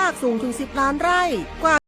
ากสูงถึง10 ล้านไร่กว่า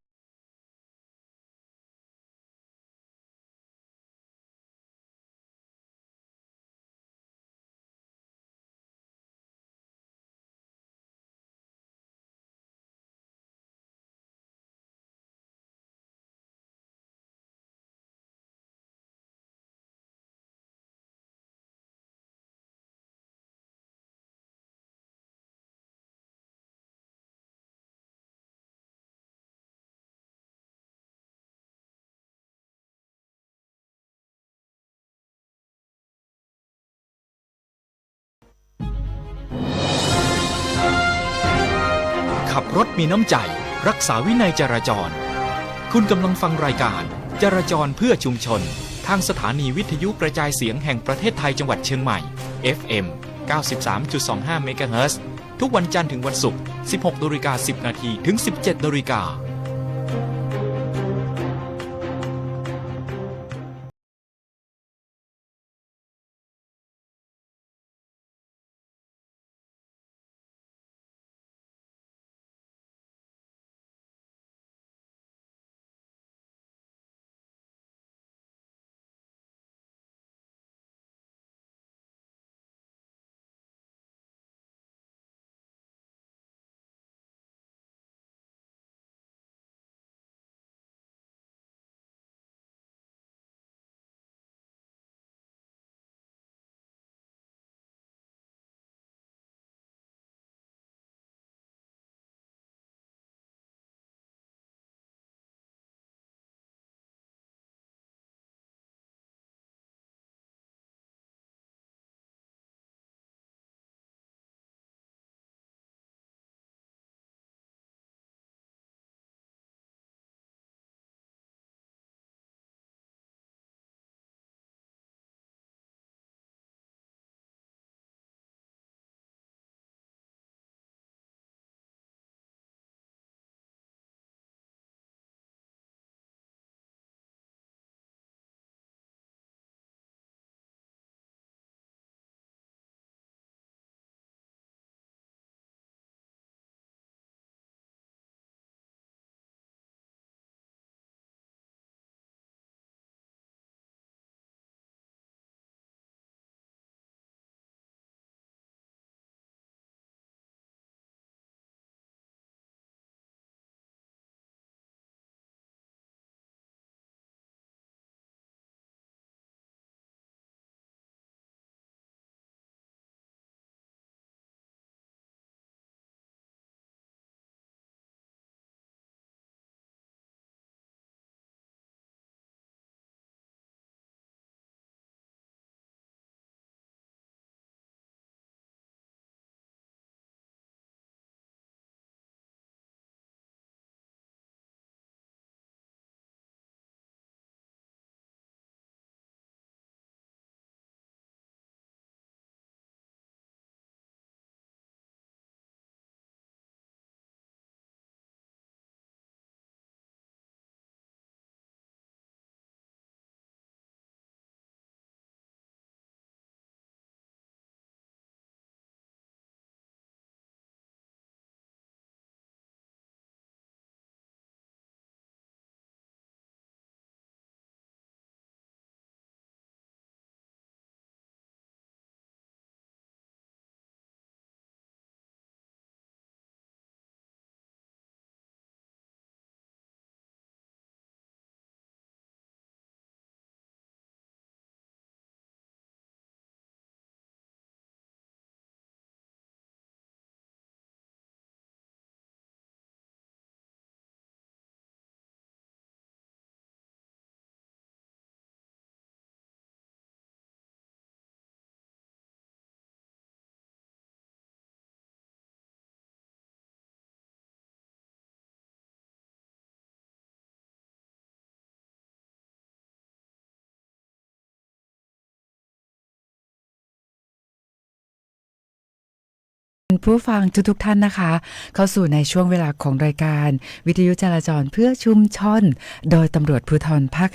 ขับรถมีน้ำใจรักษาวินัยจราจรคุณกำลังฟังรายการจราจรเพื่อชุมชนทางสถานีวิทยุกระจายเสียงแห่งประเทศไทยจังหวัดเชียงใหม่ FM 93.25 เมกะเฮิรตซ์ทุกวันจันทร์ถึงวันศุกร์ 16:10 น. ถึง 17:00 น. ผู้ฟังทุกท่านนะคะเข้าสู่ในช่วงเวลาของรายการวิทยุจราจรเพื่อชุมชนโดยตำรวจภูธรภาค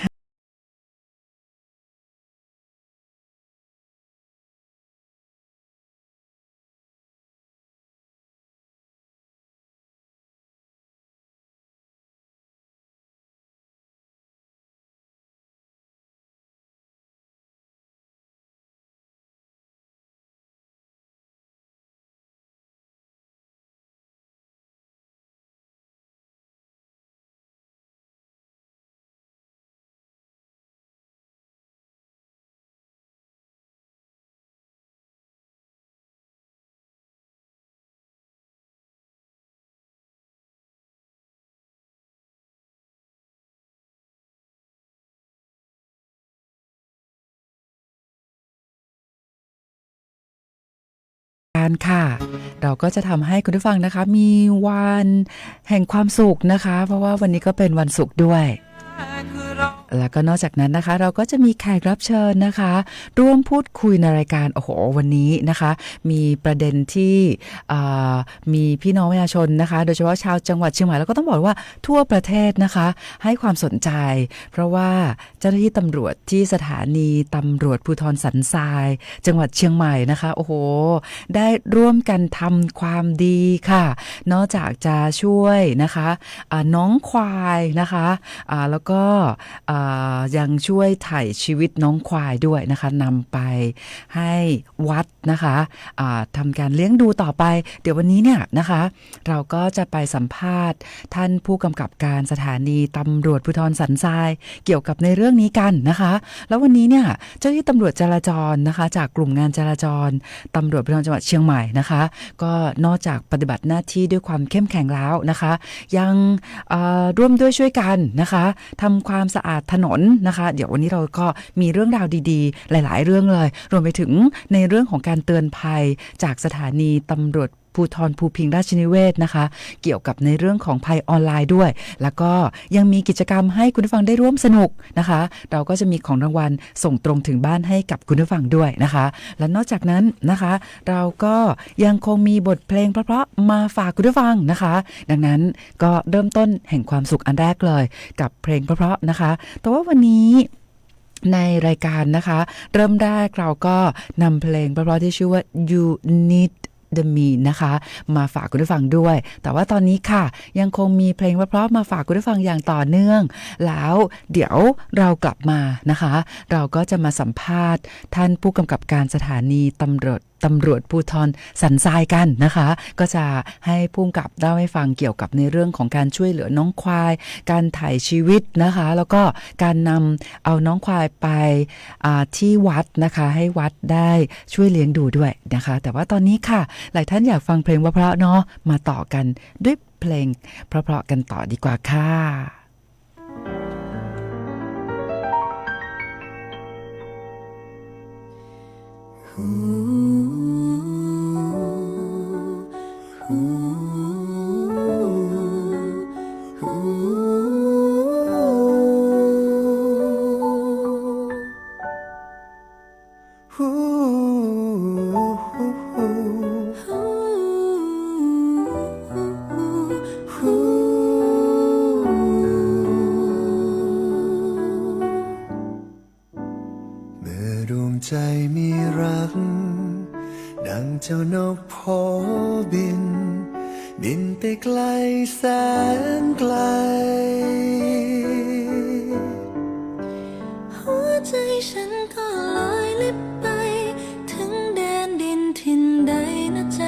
การค่ะเราก็จะทำให้คุณผู้ฟังนะคะมีวันแห่งความสุขนะคะเพราะว่าวันนี้ก็เป็นวันศุกร์ด้วยแล้วก็นอกจากนั้นนะคะเราก็จะมีแขกรับเชิญนะคะร่วมพูดคุยในรายการโอ้โหวันนี้นะคะมีประเด็นที่มีพี่น้องประชาชนนะคะโดยเฉพาะชาวจังหวัดเชียงใหม่แล้วก็ต้องบอกว่าทั่วประเทศนะคะให้ความสนใจเพราะว่าเจ้าหน้าที่ตำรวจที่สถานีตำรวจภูธรสันทรายจังหวัดเชียงใหม่นะคะโอ้โหได้ร่วมกันทำความดีค่ะนอกจากจะช่วยนะคะน้องควายนะคะแล้วก็ยังช่วยถ่ายชีวิตน้องควายด้วยนะคะนำไปให้วัดนะคะทำการเลี้ยงดูต่อไปเดี๋ยววันนี้เนี่ยนะคะเราก็จะไปสัมภาษณ์ท่านผู้กำกับการสถานีตำรวจภูธรสันทรายเกี่ยวกับในเรื่องนี้กันนะคะแล้ววันนี้เนี่ยเจ้าหน้าที่ตำรวจจราจรนะคะจากกลุ่มงานจราจรตำรวจภูธรจังหวัดเชียงใหม่นะคะก็นอกจากปฏิบัติหน้าที่ด้วยความเข้มแข็งแล้วนะคะยังร่วมด้วยช่วยกันนะคะทำความสะอาดถนนนะคะเดี๋ยววันนี้เราก็มีเรื่องราวดีๆหลายๆเรื่องเลยรวมไปถึงในเรื่องของการเตือนภัยจากสถานีตำรวจภูธรภูพิงค์ราชนิเวศนะคะเกี่ยวกับในเรื่องของภัยออนไลน์ด้วยแล้วก็ยังมีกิจกรรมให้คุณผู้ฟังได้ร่วมสนุกนะคะเราก็จะมีของรางวัลส่งตรงถึงบ้านให้กับคุณผู้ฟังด้วยนะคะและนอกจากนั้นนะคะเราก็ยังคงมีบทเพลงเพราะๆมาฝากคุณผู้ฟังนะคะดังนั้นก็เริ่มต้นแห่งความสุขอันแรกเลยกับเพลงเพราะๆนะคะแต่ว่าวันนี้ในรายการนะคะเริ่มแรกเราก็นำเพลงเพราะๆที่ชื่อว่า You Need The Me นะคะมาฝากคุณผู้ฟังด้วยแต่ว่าตอนนี้ค่ะยังคงมีเพลงเพราะๆมาฝากคุณผู้ฟังอย่างต่อเนื่องแล้วเดี๋ยวเรากลับมานะคะเราก็จะมาสัมภาษณ์ท่านผู้กำกับการสถานีตำรวจภูธรสันทรายกันนะคะก็จะให้ผู้กำกับเล่าให้ฟังเกี่ยวกับในเรื่องของการช่วยเหลือน้องควายการถ่ายชีวิตนะคะแล้วก็การนำเอาน้องควายไปที่วัดนะคะให้วัดได้ช่วยเลี้ยงดูด้วยนะคะแต่ว่าตอนนี้ค่ะหลายท่านอยากฟังเพลงเพราะๆเนาะมาต่อกันด้วยเพลงเพราะๆกันต่อดีกว่าค่ะใจมีรักดังเจ้านกโผบินไปไกลแสนไกลหัวใจฉันก็ลอยลิบไปถึงแดนดินถิ่นใดนะใจ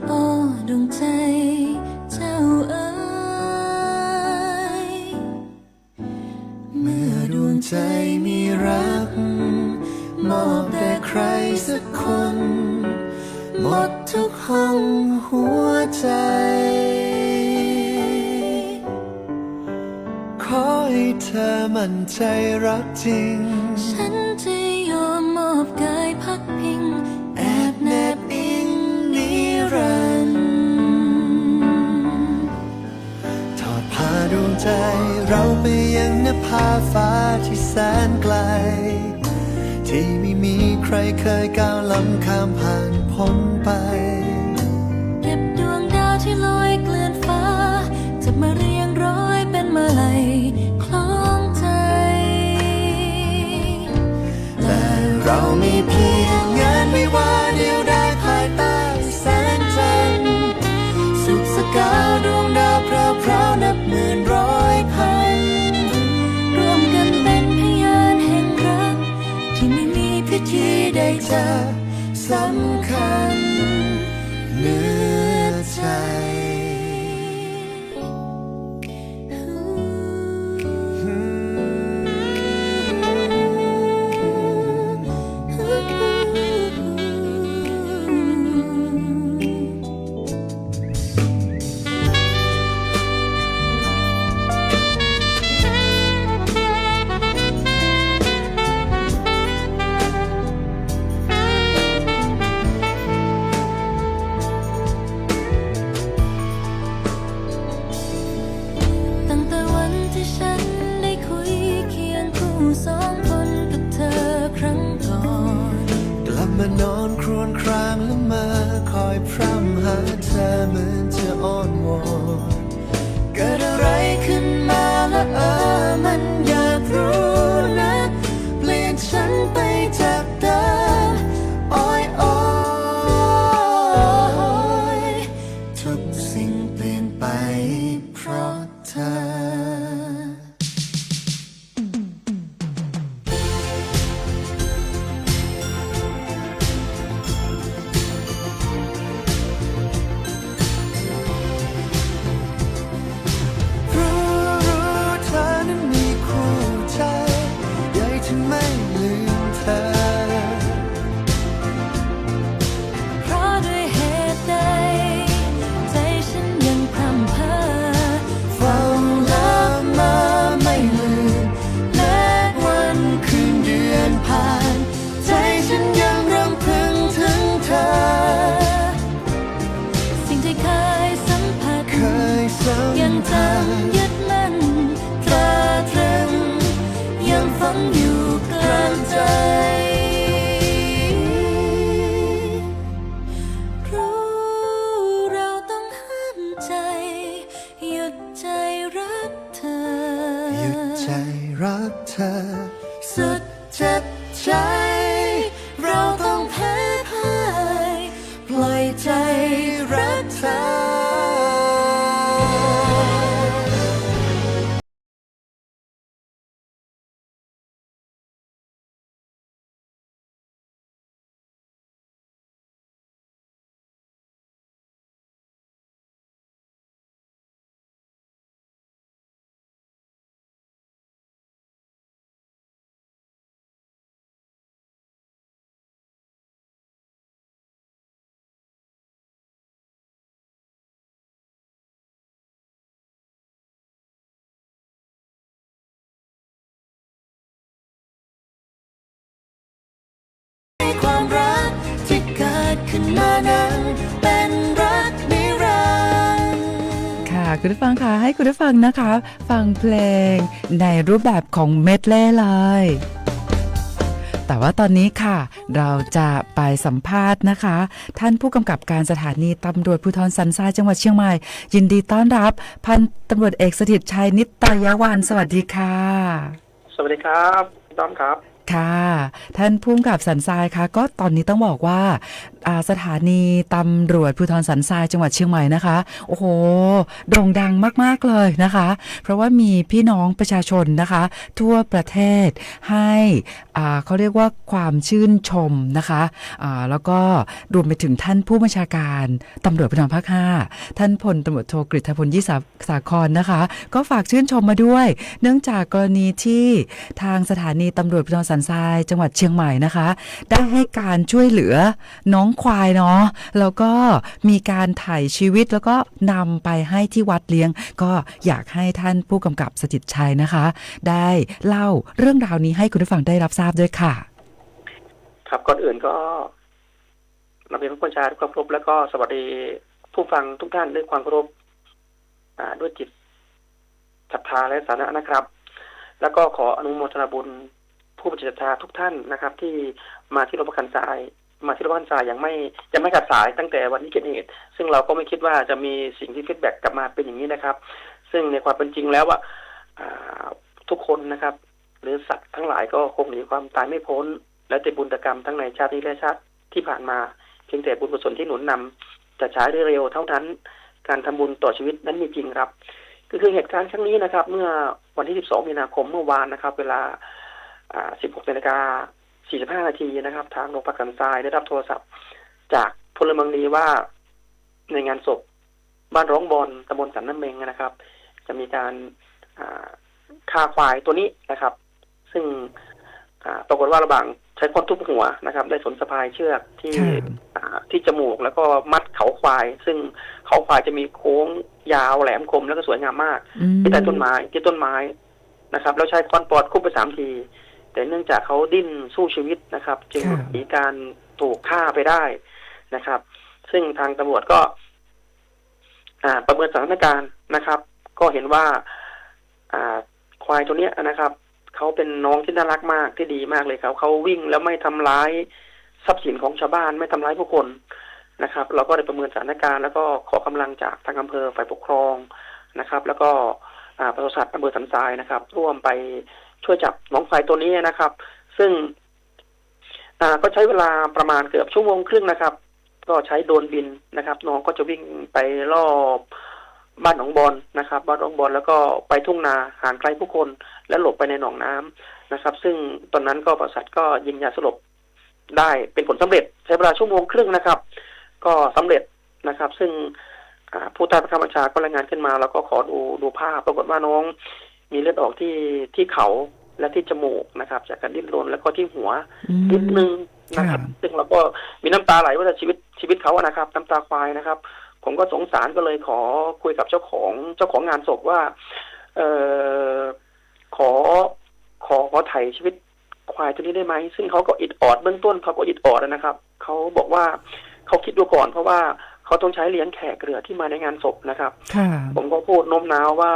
โอ้ดวงใจเจ้าเอ๋ยเมื่อดวงใจมีรักมอบแต่ใครสักคนหมดทุกห้องหัวใจขอให้เธอมั่นใจรักจริงฉันจะยอมมอบกายพักพิงแอบแนบอิงนิรันดร์ทอดผ้าดวงใจเราไปยังนภาฟ้าที่แสนไกลที่ไม่มีใครเคยก้าวล้ำข้ามผ่านพ้นไปเก็บดวงดาวที่ลอยเกลื่อนฟ้าจะมาเรียงร้อยเป็นมาลัยคล้องใจและเรามีเพียงงานวิวาห์เดียวได้ภายใต้แสงจันทร์สุขสกาวดวงดาวพราวนับหมื่นร้อยพันรวมกันเป็นพยานแห่งรักที่ไม่มีพิธีใดจะสำคัญ านอนครวญครางและมาคอยพร่ำหาเธอเหมือนจะอ้อนวอนเกิดอะไรขึ้นมาละมันอยากรู้นะเปลี่ยนฉันไปจากเดิมอ้อยอ้อยทุกสิ่งเปลี่ยนไปเพราะเธอไม่ลืมเธอเพราะด้วยเหตุใดใจฉันยังพร่ำเพ้อเฝ้าละมาไม่ลืมและวันคืนเดือนผ่านใจฉันยังรำพึงถึงเธอสิ่งที่เคยสัมผัสยังจำยึดมั่นตราตรึงยังฝังอยู่กลางใจรู้เราต้องห้ามใจหยุดใจรักเธอหยุดใจรักเธอสุดเจ็บใจเราต้องแพ้พ่ายปล่อยใจรักเธอความรักที่เกิดขึ้นมานั้นเป็นรักนิรันดร์ค่ะคุณผู้ฟังค่ะให้คุณผู้ฟังนะคะฟังเพลงในรูปแบบของเมดเล่เลยแต่ว่าตอนนี้ค่ะเราจะไปสัมภาษณ์นะคะท่านผู้กำกับการสถานีตำรวจภูธรสันทรายจังหวัดเชียงใหม่ยินดีต้อนรับพันตำรวจเอกสถิตชัยนิตยวานสวัสดีค่ะสวัสดีครับต้อมครับค่ะท่านผู้กำกับสันทรายค่ะก็ตอนนี้ต้องบอกว่าสถานีตำรวจภูธรสันทรายจังหวัดเชียงใหม่นะคะโอ้โหโด่งดังมากๆเลยนะคะเพราะว่ามีพี่น้องประชาชนนะคะทั่วประเทศให้เขาเรียกว่าความชื่นชมนะคะแล้วก็รวมไปถึงท่านผู้บัญชาการตำรวจภูธรภาค 5ท่านพลตำรวจโทกฤษพลยี่สาครนะคะก็ฝากชื่นชมมาด้วยเนื่องจากกรณีที่ทางสถานีตำรวจภูธรสันทรายจังหวัดเชียงใหม่นะคะได้ให้การช่วยเหลือน้องควายเนาะแล้วก็มีการถ่ายชีวิตแล้วก็นำไปให้ที่วัดเลี้ยงก็อยากให้ท่านผู้กำกับสถิตชัยนะคะได้เล่าเรื่องราวนี้ให้คุณผู้ฟังได้รับทราบด้วยค่ะครับก่อนอื่นก็นำเรียนผู้บัญชาการความเคารพแล้วก็สวัสดีผู้ฟังทุกท่านด้วยความเคารพด้วยจิตศรัทธาและสาระนะครับแล้วก็ขออนุโมทนาบุญผู้บัญชาการทุกท่านนะครับที่มาที่โรงพักสันทรายยังไม่ขาดสายตั้งแต่วันนี้เกิดเหตุซึ่งเราก็ไม่คิดว่าจะมีสิ่งที่ฟีดแบ็กกลับมาเป็นอย่างนี้นะครับซึ่งในความเป็นจริงแล้วว่าทุกคนนะครับหรือสัตว์ทั้งหลายก็คงหนีความตายไม่พ้นและแต่บุญกรรมทั้งในชาตินี้และชาติที่ผ่านมาเพียงแต่บุญกุศลที่หนุนนำจะใช้ได้เร็วเท่านั้นการทำบุญต่อชีวิตนั้นมีจริงครับคือเหตุการณ์ครั้งนี้นะครับเมื่อวันที่12มีนาคมเมื่อวานนะครับเวลา16:45 นาทีนะครับทางโรงพักสันทรายได้รับโทรศัพท์จากพลเมืองดีว่าในงานศพบ้านร้องบอลตำบลสันน้ำเมงนะครับจะมีการฆ่าควายตัวนี้นะครับซึ่งปรากฏว่าระหว่างใช้ค้อนทุบหัวนะครับได้สนสะพายเชือกที่จมูกแล้วก็มัดเขาควายซึ่งเขาควายจะมีโค้งยาวแหลมคมแล้วก็สวยงามมากที่ใต้ต้นไม้นะครับแล้วใช้ค้อนปอดคุบไป3 ทีแต่เนื่องจากเขาดิ้นสู้ชีวิตนะครับจึงหนีการถูกฆ่าไปได้นะครับซึ่งทางตำรวจก็ประเมินสถานการณ์นะครับก็เห็นว่าควายตัวนี้นะครับเขาเป็นน้องที่น่ารักมากที่ดีมากเลยครับเขาวิ่งแล้วไม่ทำร้าย ทรัพย์สินของชาวบ้านไม่ทำร้ายผู้คนนะครับเราก็ได้ประเมินสถานการณ์แล้วก็ขอกำลังจากทางอำเภอฝ่ายปกครองนะครับ แล้วก็ปศุสัตว์อำเภอสันทรายนะครับ ร่วมไปช่วยจับน้องควายตัวนี้นะครับ ซึ่งก็ใช้เวลาประมาณเกือบชั่วโมงครึ่งนะครับ ก็ใช้โดรนบินนะครับน้องก็จะวิ่งไปรอบบ้านหนองบอนนะครับบ้านหนองบอนแล้วก็ไปทุ่งนาห่างไกลผู้คนและหลบไปในหนองน้ำนะครับ ซึ่งตอนนั้นก็ปศุสัตว์ก็ยิงยาสลบได้เป็นผลสำเร็จใช้เวลาชั่วโมงครึ่งนะครับ ก็สำเร็จนะครับ ซึ่งผู้ใต้บังคับบัญชาก็รายงานขึ้นมาแล้วก็ขอดูภาพปรากฏว่าน้องมีเลือดออกที่เขาและที่จมูกนะครับจากการดิ้นรนแล้วก็ที่หัวนิดนึงนะครับ ซึ่งเราก็มีน้ำตาไหลว่าชีวิตเขาอะนะครับน้ำตาควายนะครับ ผมก็สงสารก็เลยขอคุยกับเจ้าของงานศพว่าขอไถ่ชีวิตควายตัวนี้ได้ไหมซึ่งเขาก็อิดออดเบื้องต้นเขาก็อิดออดนะครับเขาบอกว่าเขาคิดดูก่อนเพราะว่าเขาต้องใช้เลี้ยงแขกเรือที่มาในงานศพนะครับผมก็พูดโน้มน้าวว่า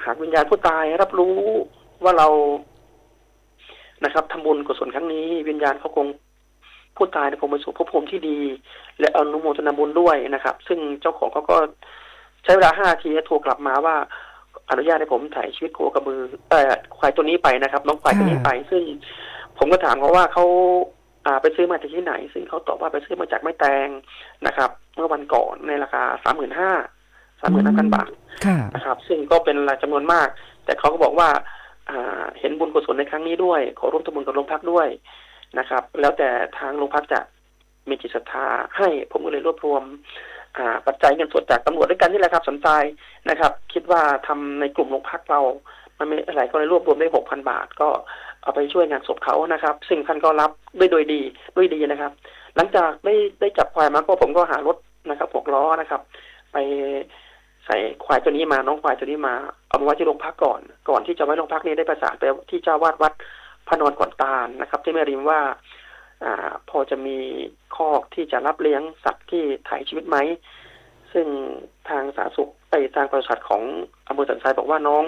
หากวิญญาณผู้ตายรับรู้ว่าเรานะครับทำบุญกุศลครั้งนี้วิญญาณเขาคงผู้ตายคงไปสู่ภพภูมิที่ดี และอนุโมทนาบุญด้วยนะครับ ซึ่งเจ้าของเขาก็ใช้เวลา5 นาทีโทรกลับมาว่าอนุญาตให้ผมถ่ายชีวิตโคกระบือควายตัวนี้ไปนะครับน้องควายตัวนี้ไปซึ่งผมก็ถามเขาว่าเขาไปซื้อมาจากที่ไหนซึ่งเขาตอบว่าไปซื้อมาจากไม้แตงนะครับเมื่อวันก่อนในราคา 35,000 บาทนะครับ ซึ่งก็เป็นรายจำนวนมากแต่เขาก็บอกว่าเห็นบุญกุศลในครั้งนี้ด้วยขอร่วมทำบุญกับโรงพักด้วยนะครับแล้วแต่ทางโรงพักจะมีจิตศรัทธาให้ผมก็เลยรวบรวมปัจจัยเงินสดจากตำรวจด้วยกันนี่แหละครับสนใจนะครับคิดว่าทำในกลุ่มโรงพักเรามันไม่อะไรก็เลยรวบรวมได้ 6,000 บาทก็เอาไปช่วยงานศพเขานะครับซึ่งท่านก็รับด้วยดีนะครับหลังจากได้จับควายมาก็ผมก็หารถนะครับ6 ล้อนะครับไปใส่ควายตัวนี้มาน้องควายตัวนี้มาเอามาไว้ที่โรงพักก่อนที่จะไว้โรงพักนี้ได้ประสานไปที่เจ้าวาดวัดพระนอนขอนตาลนะครับที่แม่ริมว่าพอจะมีคอกที่จะรับเลี้ยงสัตว์ที่ถ่ายชีวิตไหมซึ่งทางสาธารณสุขทางปศุสัตว์ของอำเภอสันทรายบอกว่าน้อง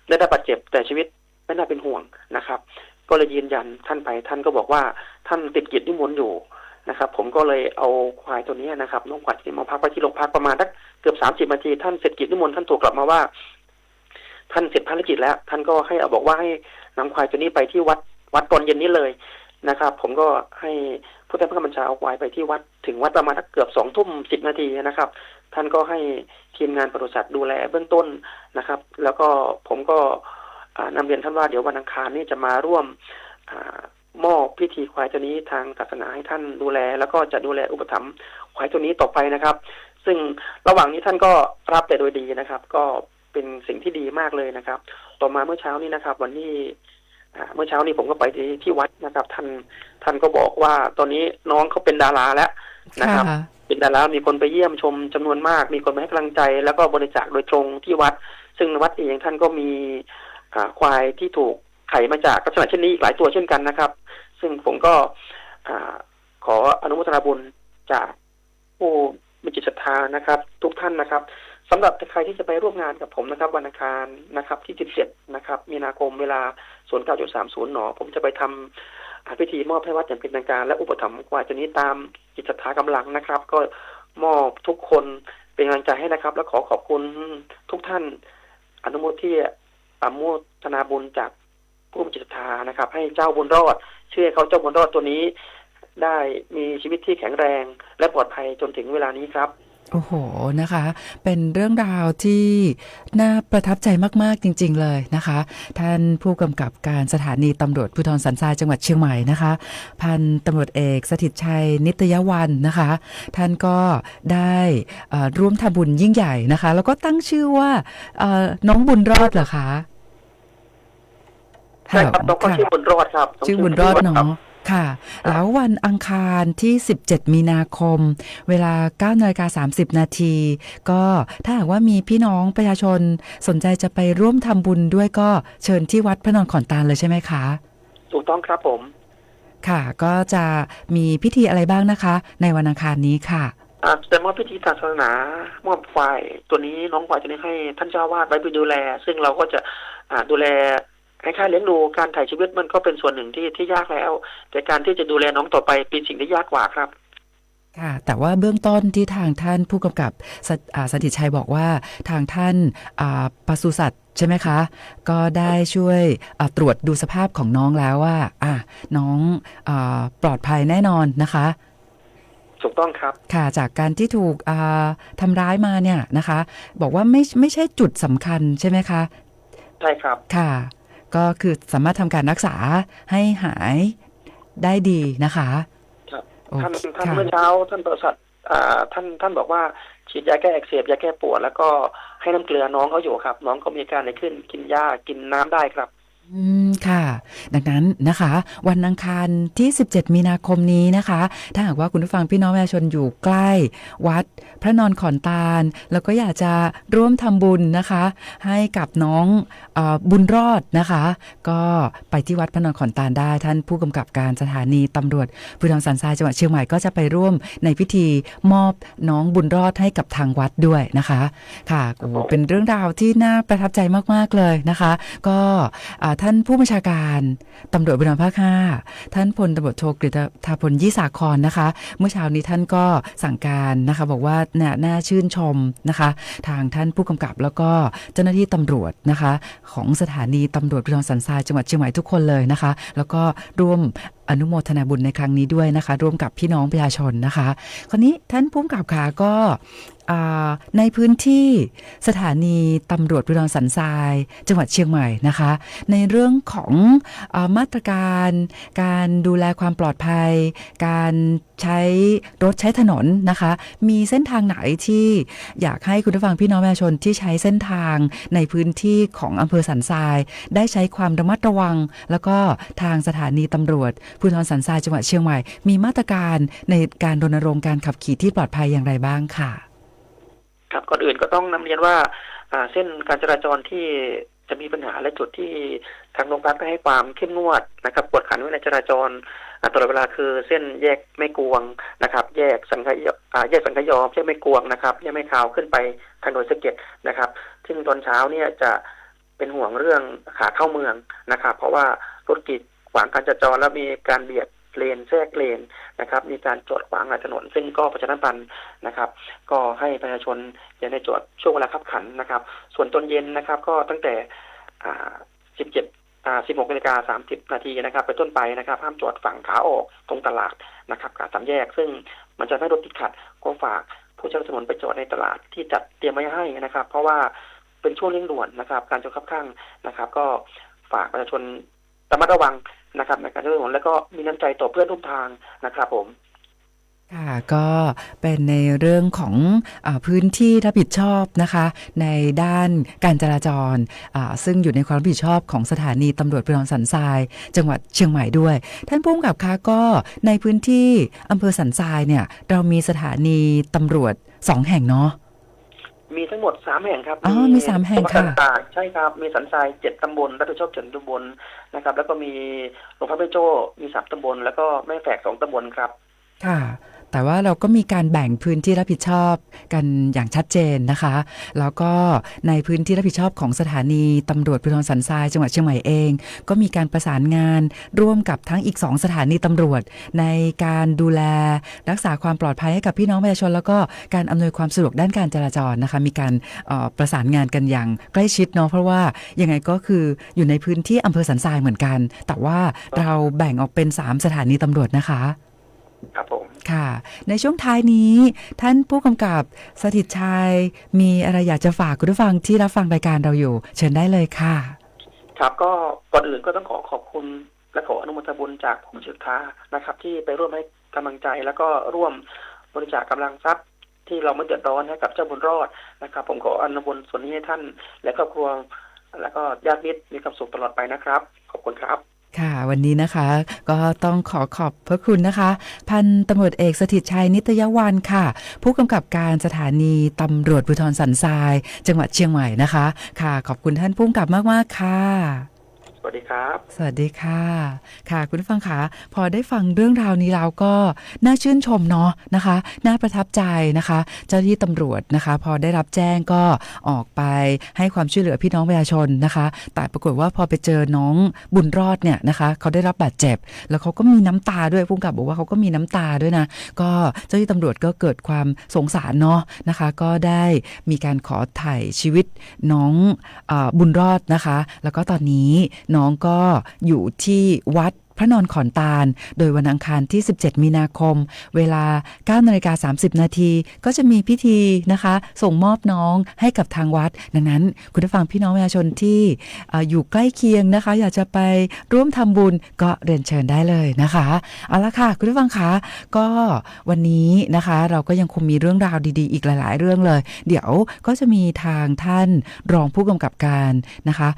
ได้รับบาดเจ็บแต่ชีวิตไม่น่าเป็นห่วงนะครับก็เลยยืนยันท่านก็บอกว่าท่านติดกิจนิมนต์อยู่นะครับผมก็เลยเอาควายตัวนี้นะครับน้องควายที่มาพักไว้ที่โรงพักประมาณเกือบ30 นาทีท่านเสร็จกิจนิมนต์ท่านโทรกลับมาว่าท่านเสร็จภารกิจแล้วท่านก็ให้บอกว่าให้นำควายตัวนี้ไปที่วัดตอนเย็นนี้เลยนะครับผมก็ให้ผู้ใต้บังคับบัญชาเอาควายไปที่วัดถึงวัดประมาณเกือบ20:10 นาทีนะครับท่านก็ให้ทีมงานปศุสัตว์ดูแลเบื้องต้นนะครับแล้วก็ผมก็นำเรียนท่านว่าเดี๋ยววันอังคารนี้จะมาร่วมมอบพิธีควายตัวนี้ทางศาสนาให้ท่านดูแลแล้วก็จะดูแลอุปถัมภ์ควายตัวนี้ต่อไปนะครับซึ่งระหว่างนี้ท่านก็รับแต่โดยดีนะครับก็เป็นสิ่งที่ดีมากเลยนะครับต่อมาเมื่อเช้านี้นะครับวันนี้เมื่อเช้านี้ผมก็ไปที่วัดนะครับท่านก็บอกว่าตอนนี้น้องเขาเป็นดาราแล้วนะครับเป็นดารามีคนไปเยี่ยมชมจำนวนมากมีคนมาให้กำลังใจแล้วก็บริจาคโดยตรงที่วัดซึ่งวัดเองท่านก็มีควายที่ถูกไถ่มาจากลักษณะเช่นนี้อีกหลายตัวเช่นกันนะครับซึ่งผมก็ขออนุโมทนาบุญจากผู้มีจิตศรัทธานะครับทุกท่านนะครับสำหรับใครที่จะไปร่วมงานกับผมนะครับวันอังคารนะครับที่17นะครับมีนาคมเวลา 09:30 น.ผมจะไปทำพิธีมอบให้วัดอย่างเป็นทางการและอุปถัมภ์ควายตัวนี้ตามจิตศรัทธากำลังนะครับก็มอบทุกคนเป็นกำลังใจให้นะครับและขอบคุณทุกท่านอนุโมทนาบุญจากผู้มีจิตศรัทธานะครับให้เจ้าบุญรอดเชื่อเขาเจ้าบุญรอดตัวนี้ได้มีชีวิตที่แข็งแรงและปลอดภัยจนถึงเวลานี้ครับโอ้โหนะคะเป็นเรื่องราวที่น่าประทับใจมากๆจริงๆเลยนะคะท่านผู้กำกับการสถานีตำรวจภูธรสันทรายจังหวัดเชียงใหม่นะคะพันตำรวจเอกสถิตชัยนิตยวันนะคะท่านก็ได้ร่วมทำบุญยิ่งใหญ่นะคะแล้วก็ตั้งชื่อว่าน้องบุญรอดเหรอคะใช่ครับน้องก็ชื่อบุญรอดครับชื่อบุญรอดเนาะค่ะแล้ววันอังคารที่17 มีนาคมเวลา 9:30 นาทีก็ถ้าหากว่ามีพี่น้องประชาชนสนใจจะไปร่วมทำบุญด้วยก็เชิญที่วัดพระนอนขอนตาลเลยใช่ไหมคะถูกต้องครับผมค่ะก็จะมีพิธีอะไรบ้างนะคะในวันอังคารนี้ค่ะแต่มอบพิธีศาสนามอบควายตัวนี้น้องควายตัวนี้ให้ท่านเจ้าวาดไว้ไปดูแลซึ่งเราก็จะดูแล ค่าเลี้ยงดูการถ่ายชีวิตมันก็เป็นส่วนหนึ่งที่ยากแล้วแต่การที่จะดูแลน้องต่อไปเป็นสิ่งที่ยากกว่าครับค่ะแต่ว่าเบื้องต้นที่ทางท่านผู้กำกับสถิตชัยบอกว่าทางท่านปศุสัตว์ใช่ไหมคะก็ได้ช่วยตรวจดูสภาพของน้องแล้วว่าน้องปลอดภัยแน่นอนนะคะถูกต้องครับค่ะจากการที่ถูกทำร้ายมาเนี่ยนะคะบอกว่าไม่ใช่จุดสำคัญใช่ไหมคะใช่ครับค่ะก็คือสามารถทำการรักษาให้หายได้ดีนะคะท่านเมื่อเช้าท่านปศุสัตว์ท่านบอกว่าฉีดยาแก้อักเสบยาแก้ปวดแล้วก็ให้น้ำเกลือน้องเขาอยู่ครับน้องก็มีอาการดีขึ้นกินยากินน้ำได้ครับค่ะดังนั้นนะคะวันอังคารที่17มีนาคมนี้นะคะถ้าหากว่าคุณผู้ฟังพี่น้องประชาชนอยู่ใกล้วัดพระนอนขอนตาลแล้วก็อยากจะร่วมทำบุญนะคะให้กับน้องบุญรอดนะคะก็ไปที่วัดพระนอนขอนตาลได้ท่านผู้กำกับการสถานีตำรวจภูธรสันทรายจังหวัดเชียงใหม่ก็จะไปร่วมในพิธีมอบน้องบุญรอดให้กับทางวัดด้วยนะคะค่ะโอ้เป็นเรื่องราวที่น่าประทับใจมากๆเลยนะคะก็ท่านผู้บัญชาการตำรวจภูธรภาค 5ท่านพลตำรวจโทกฤษฎาพลยี่สาครนะคะเมื่อเช้านี้ท่านก็สั่งการนะคะบอกว่าน่าชื่นชมนะคะทางท่านผู้กำกับแล้วก็เจ้าหน้าที่ตำรวจนะคะของสถานีตำรวจภูธรสันทรายจังหวัดเชียงใหม่ทุกคนเลยนะคะแล้วก็ร่วมอนุโมทนาบุญในครั้งนี้ด้วยนะคะร่วมกับพี่น้องประชาชนนะคะคราวนี้ท่านผู้กำกับขาก็ในพื้นที่สถานีตำรวจภูธรสันทรายจังหวัดเชียงใหม่นะคะในเรื่องของมาตรการการดูแลความปลอดภัยการใช้รถใช้ถนนนะคะมีเส้นทางไหนที่อยากให้คุณผู้ฟังพี่น้องประชาชนที่ใช้เส้นทางในพื้นที่ของอำเภอสันทรายได้ใช้ความระมัดระวังแล้วก็ทางสถานีตำรวจภูธรสันทรายจังหวัดเชียงใหม่มีมาตรการในการรณรงค์การขับขี่ที่ปลอดภัยอย่างไรบ้างค่ะครับก่อนอื่นก็ต้องนำเรียนว่าเส้นการจราจรที่จะมีปัญหาและจุดที่ทางโรงพักได้ให้ความเข้มงวดนะครับกวดขันวินัยจราจรตลอดเวลาคือเส้นแยกแม่กวงนะครับแยกสังขยอแยกแม่กวงนะครับแยกแม่ขาวขึ้นไปทางโดยสะเก็ดนะครับซึ่งตอนเช้าเนี่ยจะเป็นห่วงเรื่องขาเข้าเมืองนะครับเพราะว่ารถกีดขวางการจราจรแล้วมีการเบียดเลนแทรกเลนนะครับมีการจอดขวางถนนซึ่งก็ประชาสัมพันธ์นะครับก็ให้ประชาชนอย่าได้จอดช่วงเวลาคับขันนะครับส่วนตอนเย็นนะครับก็ตั้งแต่16:30 นาทีนะครับไปต้นไปนะครับห้ามจอดฝั่งขาออกตรงตลาดนะครับกับสามแยกซึ่งมันจะให้รถติดขัดก็ฝากผู้ใช้ถนนไปจอดในตลาดที่จัดเตรียมไว้ให้นะครับเพราะว่าเป็นช่วงเร่งด่วนนะครับการจอดคับข้างนะครับก็ฝากประชาชนระมัดระวังนะครับในการใช้ถนนแล้วก็มีน้ำใจต่อเพื่อนร่วมทางนะครับผมค่ะก็เป็นในเรื่องของพื้นที่รับผิดชอบนะคะในด้านการจราจรซึ่งอยู่ในความรับผิดชอบของสถานีตำรวจภูธรสันทรายจังหวัดเชียงใหม่ด้วยท่านผู้กำกับคะก็ในพื้นที่อำเภอสันทรายเนี่ยเรามีสถานีตำรวจ2แห่งเนาะมีทั้งหมด3แห่งครับมี3แห่งค่ะใช่ครับมีสันทราย7ตำบลรับผิดชอบ7ตำบลนะครับแล้วก็มีโรงพักแม่โจ้มี3ตำบลแล้วก็แม่แฝก2ตำบลครับค่ะแต่ว่าเราก็มีการแบ่งพื้นที่รับผิดชอบกันอย่างชัดเจนนะคะแล้วก็ในพื้นที่รับผิดชอบของสถานีตำรวจภูธรสันทรายจังหวัดเชียงใหม่เองก็มีการประสานงานร่วมกับทั้งอีก2สถานีตำรวจในการดูแลรักษาความปลอดภัยให้กับพี่น้องประชาชนแล้วก็การอำนวยความสะดวกด้านการจราจรนะคะมีการประสานงานกันอย่างใกล้ชิดเนาะเพราะว่ายังไงก็คืออยู่ในพื้นที่อำเภอสันทรายเหมือนกันแต่ว่าเราแบ่งออกเป็น3สถานีตำรวจนะคะครับผมค่ะในช่วงท้ายนี้ท่านผู้กำกับสถิตชัยมีอะไรอยากจะฝากคุณผู้ฟังที่รับฟังรายการเราอยู่เชิญได้เลยค่ะครับก็ก่อนอื่นก็ต้องขอบคุณและขออนุโมทนาบุญจากผู้ศรัทธานะครับที่ไปร่วมให้กำลังใจแล้วก็ร่วมบริจาคกำลังทรัพย์ที่เราไม่เดือดร้อนให้กับเจ้าบุญรอดนะครับผมขออนุโมทนาส่วนนี้ให้ท่านและครอบครัวแล้วก็ญาติมิตรมีความสุขตลอดไปนะครับขอบคุณครับค่ะวันนี้นะคะก็ต้องขอบพระคุณนะคะพันตำรวจเอกสถิตชัยนิตยวรรณค่ะผู้กำกับการสถานีตำรวจภูธรสันทรายจังหวัดเชียงใหม่นะคะค่ะขอบคุณท่านผู้กำกับมากๆค่ะ วัสดีครับ สวัสดีค่ะค่ะคุณผู้ฟังคะพอได้ฟังเรื่องราวนี้แล้วก็น่าชื่นชมเนาะนะคะน่าประทับใจนะคะเจ้าหน้าที่ตำรวจนะคะพอได้รับแจ้งก็ออกไปให้ความช่วยเหลือพี่น้องประชาชนนะคะแต่ปรากฏว่าพอไปเจอน้องบุญรอดเนี่ยนะคะเขาได้รับบาดเจ็บแล้วเขาก็มีน้ำตาด้วยผู้กำกับบอกว่าเขาก็มีน้ำตาด้วยนะก็เจ้าหน้าที่ตำรวจก็เกิดความสงสารเนาะนะคะก็ได้มีการขอถ่ายชีวิตน้องบุญรอดนะคะแล้วก็ตอนนี้น้องก็อยู่ที่วัดพระนอนขอนตาลโดยวันอังคารที่17มีนาคมเวลา 9:30 นาทีก็จะมีพิธีนะคะส่งมอบน้องให้กับทางวัดดังนั้นคุณผู้ฟังพี่น้องประชาชนที่อยู่ใกล้เคียงนะคะอยากจะไปร่วมทำบุญก็เรียนเชิญได้เลยนะคะเอาละค่ะคุณผู้ฟังคะก็วันนี้นะคะเราก็ยังคงมีเรื่องราวดีๆอีกหลายๆเรื่องเลยเดี๋ยวก็จะมีทางท่านรองผู้กำกับการนะคะ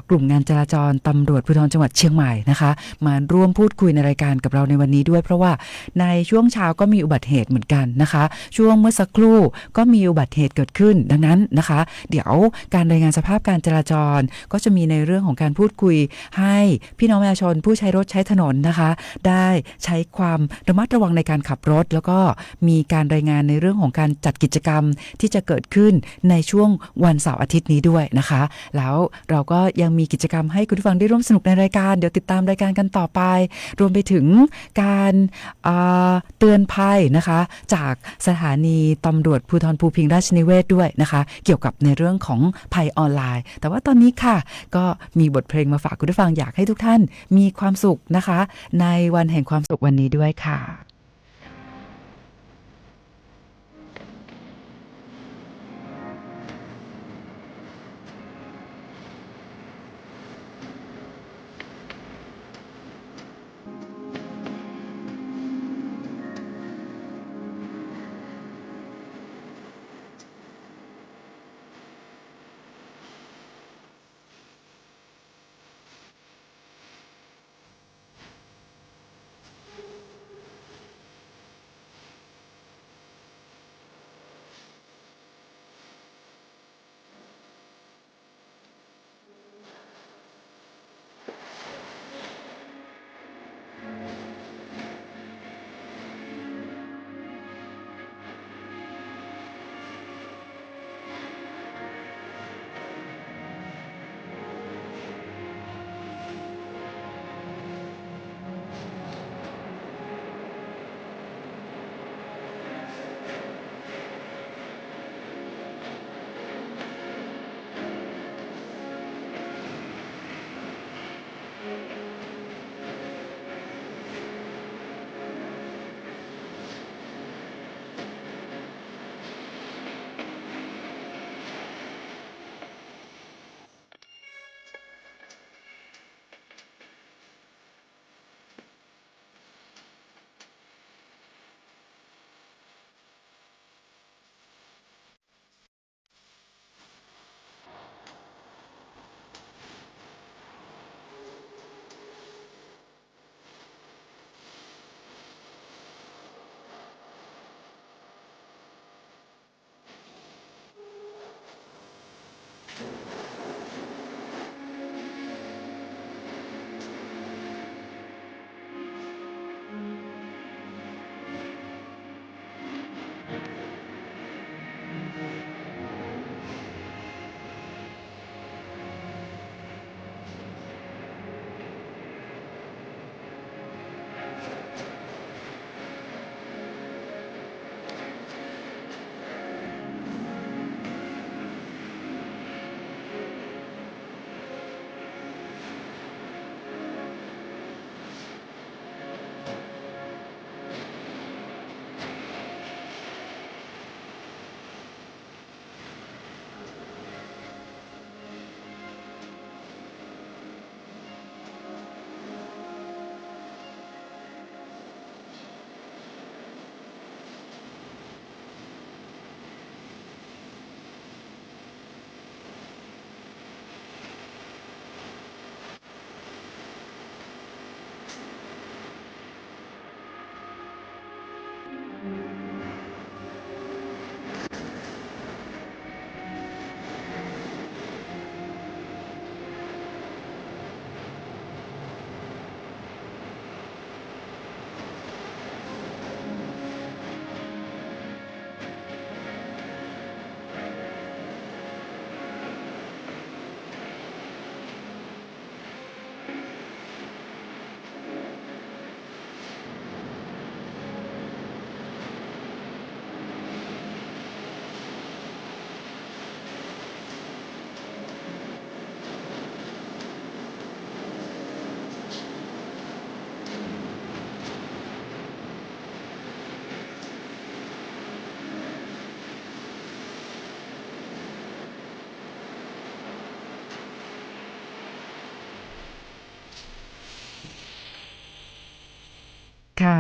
กลุ่มงานจราจรตำรวจภูธรจังหวัดเชียงใหม่นะคะมาร่วมพูดคุยในรายการกับเราในวันนี้ด้วยเพราะว่าในช่วงเช้าก็มีอุบัติเหตุเหมือนกันนะคะช่วงเมื่อสักครู่ก็มีอุบัติเหตุเกิดขึ้นดังนั้นนะคะเดี๋ยวการรายงานสภาพการจราจรก็จะมีในเรื่องของการพูดคุยให้พี่น้องประชาชนผู้ใช้รถใช้ถนนนะคะได้ใช้ความระมัดระวังในการขับรถแล้วก็มีการรายงานในเรื่องของการจัดกิจกรรมที่จะเกิดขึ้นในช่วงวันเสาร์อาทิตย์นี้ด้วยนะคะแล้วเราก็ยังมีกิจกรรมให้คุณผู้ฟังได้ร่วมสนุกในรายการเดี๋ยวติดตามรายการกันต่อไปรวมไปถึงการเตือนภัยนะคะจากสถานีตำรวจภูธรภูพิงค์ราชนิเวศน์ด้วยนะคะเกี่ยวกับในเรื่องของภัยออนไลน์แต่ว่าตอนนี้ค่ะก็มีบทเพลงมาฝากคุณผู้ฟังอยากให้ทุกท่านมีความสุขนะคะในวันแห่งความสุขวันนี้ด้วยค่ะ